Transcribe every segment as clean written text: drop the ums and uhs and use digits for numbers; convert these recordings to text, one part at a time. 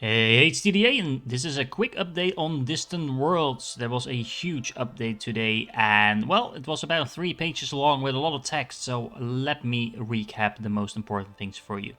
Hey HTDA, and this is a quick update on Distant Worlds. There was a huge update today, and well, it was about 3 pages long with a lot of text, so let me recap the most important things for you.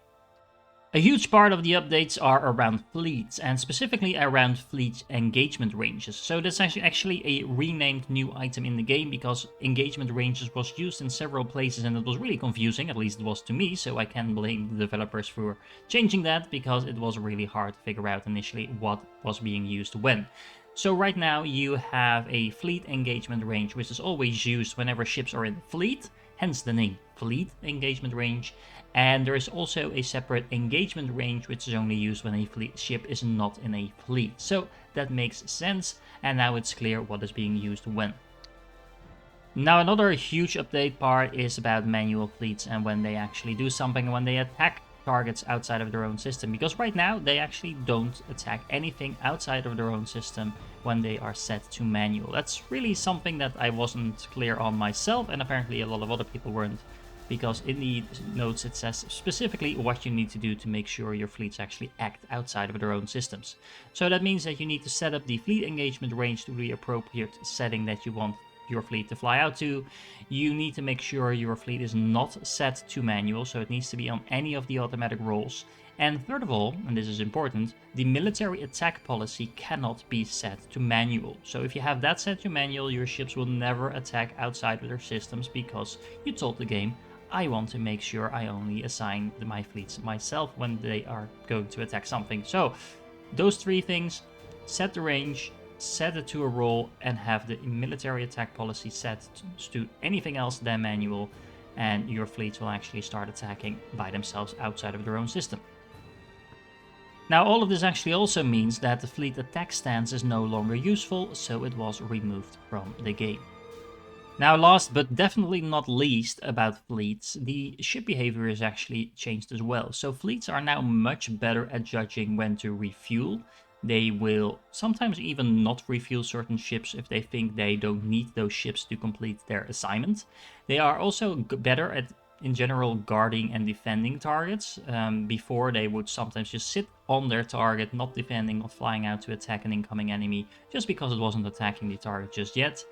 A huge part of the updates are around fleets, and specifically around fleet engagement ranges. So that's actually a renamed new item in the game, because engagement ranges was used in several places and it was really confusing, at least it was to me, so I can blame the developers for changing that, because it was really hard to figure out initially what was being used when. So right now you have a fleet engagement range, which is always used whenever ships are in the fleet, hence the name Fleet Engagement Range. And there is also a separate engagement range, which is only used when a fleet ship is not in a fleet. So that makes sense, and now it's clear what is being used when. Now another huge update part is about manual fleets and when they actually do something, when they attack targets outside of their own system, because right now they actually don't attack anything outside of their own system when they are set to manual. That's really something that I wasn't clear on myself, and apparently a lot of other people weren't, because in the notes it says specifically what you need to do to make sure your fleets actually act outside of their own systems. So that means that you need to set up the fleet engagement range to the appropriate setting that you want your fleet to fly out to. You need to make sure your fleet is not set to manual, so it needs to be on any of the automatic rolls. And third of all, and this is important, the military attack policy cannot be set to manual. So if you have that set to manual, your ships will never attack outside of their systems, because you told the game, I want to make sure I only assign my fleets myself when they are going to attack something. So those 3 things: set the range, set it to a roll, and have the military attack policy set to anything else than manual, and your fleets will actually start attacking by themselves outside of their own system. Now all of this actually also means that the fleet attack stance is no longer useful, so it was removed from the game. Now last but definitely not least about fleets, the ship behavior is actually changed as well. So fleets are now much better at judging when to refuel. They will sometimes even not refuel certain ships if they think they don't need those ships to complete their assignment. They are also better at, in general, guarding and defending targets. Before, they would sometimes just sit on their target, not defending or flying out to attack an incoming enemy, just because it wasn't attacking the target just yet.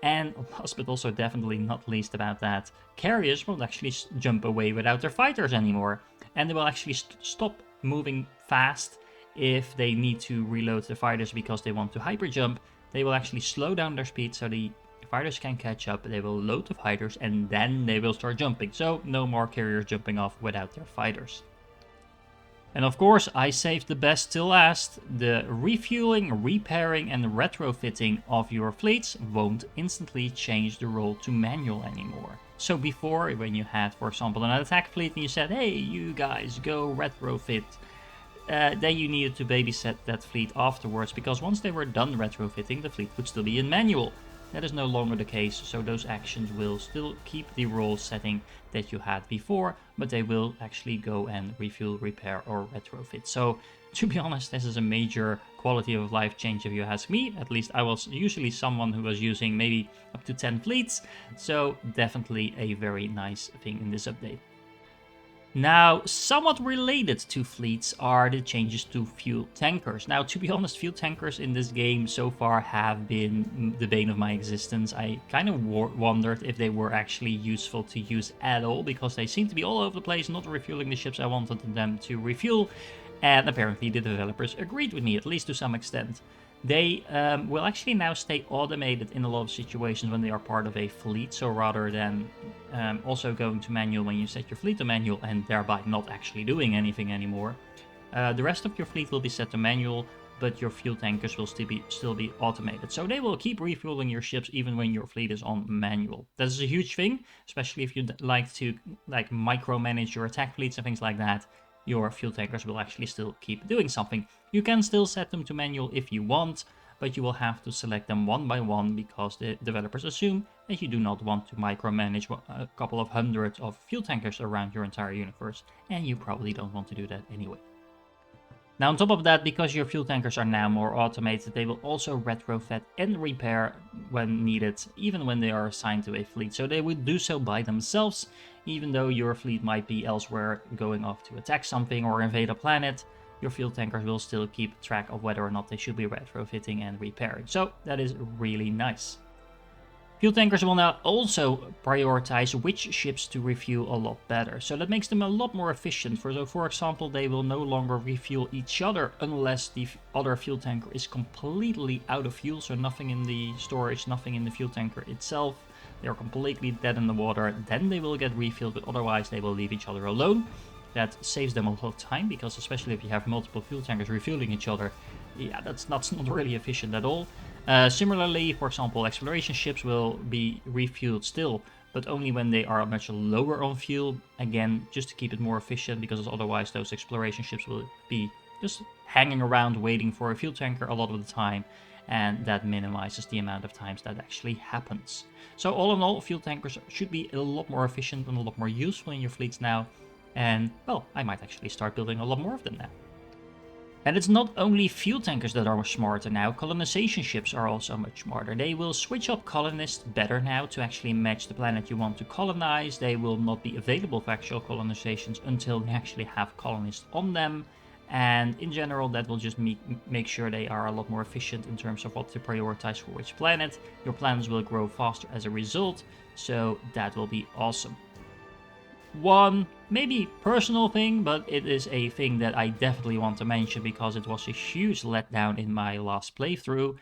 And last but also definitely not least about that, carriers won't actually jump away without their fighters anymore, and they will actually stop moving fast if they need to reload the fighters because they want to hyper jump. They will actually slow down their speed so the fighters can catch up. They will load the fighters and then they will start jumping. So no more carriers jumping off without their fighters. And of course, I saved the best till last. The refueling, repairing and retrofitting of your fleets won't instantly change the role to manual anymore. So before, when you had, for example, an attack fleet and you said, hey, you guys go retrofit, then you needed to babysit that fleet afterwards, because once they were done retrofitting, the fleet would still be in manual. That is no longer the case, so those actions will still keep the role setting that you had before, but they will actually go and refuel, repair or retrofit. So to be honest, this is a major quality of life change if you ask me. At least I was usually someone who was using maybe up to 10 fleets, so definitely a very nice thing in this update. Now, somewhat related to fleets are the changes to fuel tankers. Now, to be honest, fuel tankers in this game so far have been the bane of my existence. I kind of wondered if they were actually useful to use at all, because they seem to be all over the place, not refueling the ships I wanted them to refuel. And apparently the developers agreed with me, at least to some extent. They will actually now stay automated in a lot of situations when they are part of a fleet, so rather than also going to manual when you set your fleet to manual and thereby not actually doing anything anymore, the rest of your fleet will be set to manual, but your fuel tankers will still be automated. So they will keep refueling your ships even when your fleet is on manual. That is a huge thing, especially if you like to micromanage your attack fleets and things like that. Your fuel tankers will actually still keep doing something. You can still set them to manual if you want, but you will have to select them one by one, because the developers assume that you do not want to micromanage a couple of hundreds of fuel tankers around your entire universe, and you probably don't want to do that anyway. Now on top of that, because your fuel tankers are now more automated, they will also retrofit and repair when needed, even when they are assigned to a fleet. So they would do so by themselves, even though your fleet might be elsewhere going off to attack something or invade a planet. your fuel tankers will still keep track of whether or not they should be retrofitting and repairing. So that is really nice. Fuel tankers will now also prioritize which ships to refuel a lot better, so that makes them a lot more efficient. For example, they will no longer refuel each other unless the other fuel tanker is completely out of fuel, so nothing in the storage, nothing in the fuel tanker itself. They are completely dead in the water, then they will get refilled, but otherwise they will leave each other alone. That saves them a lot of time, because especially if you have multiple fuel tankers refueling each other, yeah, that's not really efficient at all. Similarly, for example, exploration ships will be refueled still, but only when they are much lower on fuel. Again, just to keep it more efficient, because otherwise those exploration ships will be just hanging around waiting for a fuel tanker a lot of the time, and that minimizes the amount of times that actually happens. So all in all, fuel tankers should be a lot more efficient and a lot more useful in your fleets now, and well, I might actually start building a lot more of them now. And it's not only fuel tankers that are smarter now, colonization ships are also much smarter. They will switch up colonists better now to actually match the planet you want to colonize. They will not be available for actual colonizations until they actually have colonists on them. And in general, that will just make sure they are a lot more efficient in terms of what to prioritize for which planet. Your planets will grow faster as a result, so that will be awesome. One maybe personal thing, but it is a thing that I definitely want to mention because it was a huge letdown in my last playthrough.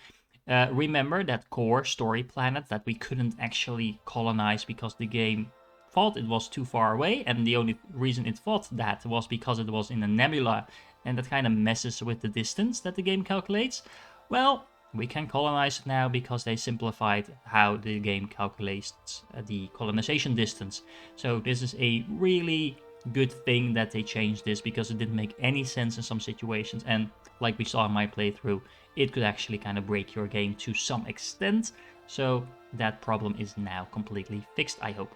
Remember that core story planet that we couldn't actually colonize because the game thought it was too far away, and the only reason it thought that was because it was in a nebula, and that kind of messes with the distance that the game calculates? Well, we can colonize it now because they simplified how the game calculates the colonization distance. So this is a really good thing that they changed this, because it didn't make any sense in some situations, and like we saw in my playthrough, it could actually kind of break your game to some extent. So that problem is now completely fixed, I hope.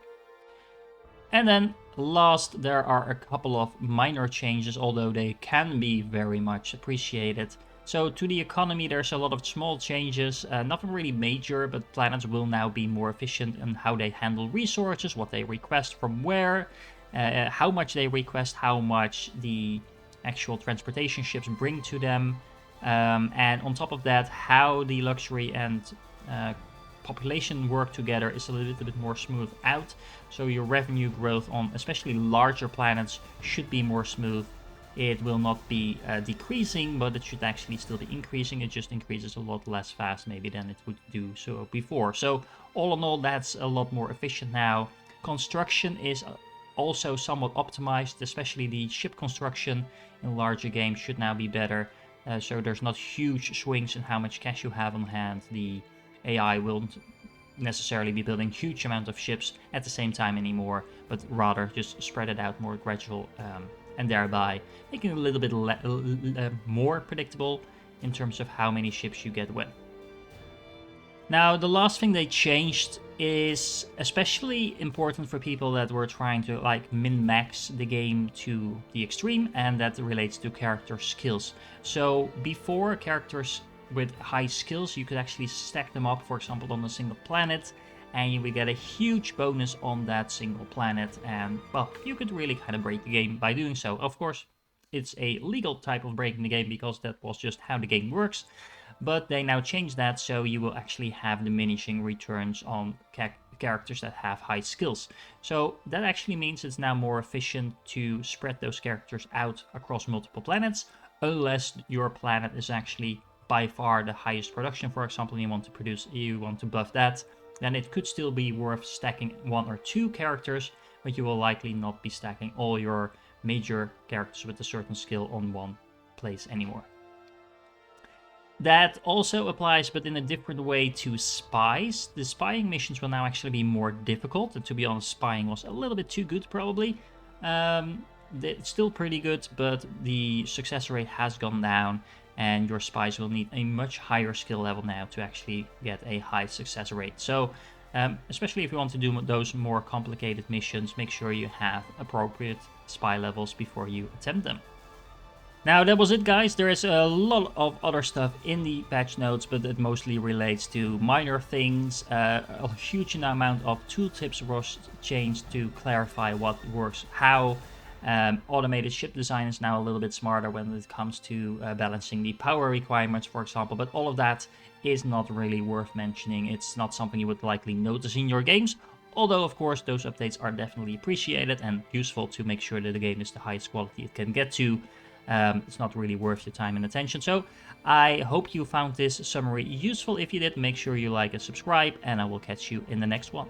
And then last, there are a couple of minor changes, although they can be very much appreciated. So to the economy, there's a lot of small changes, nothing really major, but planets will now be more efficient in how they handle resources, what they request from where, how much they request, how much the actual transportation ships bring to them, and on top of that, how the luxury and population work together is a little bit more smoothed out. So your revenue growth on especially larger planets should be more smooth. It will not be decreasing, but it should actually still be increasing. It just increases a lot less fast maybe than it would do so before. So all in all, that's a lot more efficient now. Construction is also somewhat optimized, especially the ship construction in larger games should now be better. So there's not huge swings in how much cash you have on hand. The AI won't necessarily be building huge amount of ships at the same time anymore, but rather just spread it out more gradual, and thereby making it a little bit more predictable in terms of how many ships you get when. Now, the last thing they changed is especially important for people that were trying to like min-max the game to the extreme, and that relates to character skills. So before, characters with high skills, you could actually stack them up, for example, on a single planet, and you would get a huge bonus on that single planet, and well, you could really kind of break the game by doing so. Of course, it's a legal type of breaking the game because that was just how the game works, but they now changed that, so you will actually have diminishing returns on characters that have high skills. So that actually means it's now more efficient to spread those characters out across multiple planets, unless your planet is actually by far the highest production, for example, you want to buff that, then it could still be worth stacking one or two characters, but you will likely not be stacking all your major characters with a certain skill on one place anymore. That also applies, but in a different way, to spies. The spying missions will now actually be more difficult, and to be honest, spying was a little bit too good probably. It's still pretty good, but the success rate has gone down, and your spies will need a much higher skill level now to actually get a high success rate. So especially if you want to do those more complicated missions, make sure you have appropriate spy levels before you attempt them. Now that was it, guys. There is a lot of other stuff in the patch notes, but it mostly relates to minor things. A huge amount of tooltips was changed to clarify what works how. Automated ship design is now a little bit smarter when it comes to balancing the power requirements, for example, but all of that is not really worth mentioning. It's not something you would likely notice in your games, although of course those updates are definitely appreciated and useful to make sure that the game is the highest quality it can get to. It's not really worth your time and attention. So I hope you found this summary useful. If you did, make sure you like and subscribe, and I will catch you in the next one.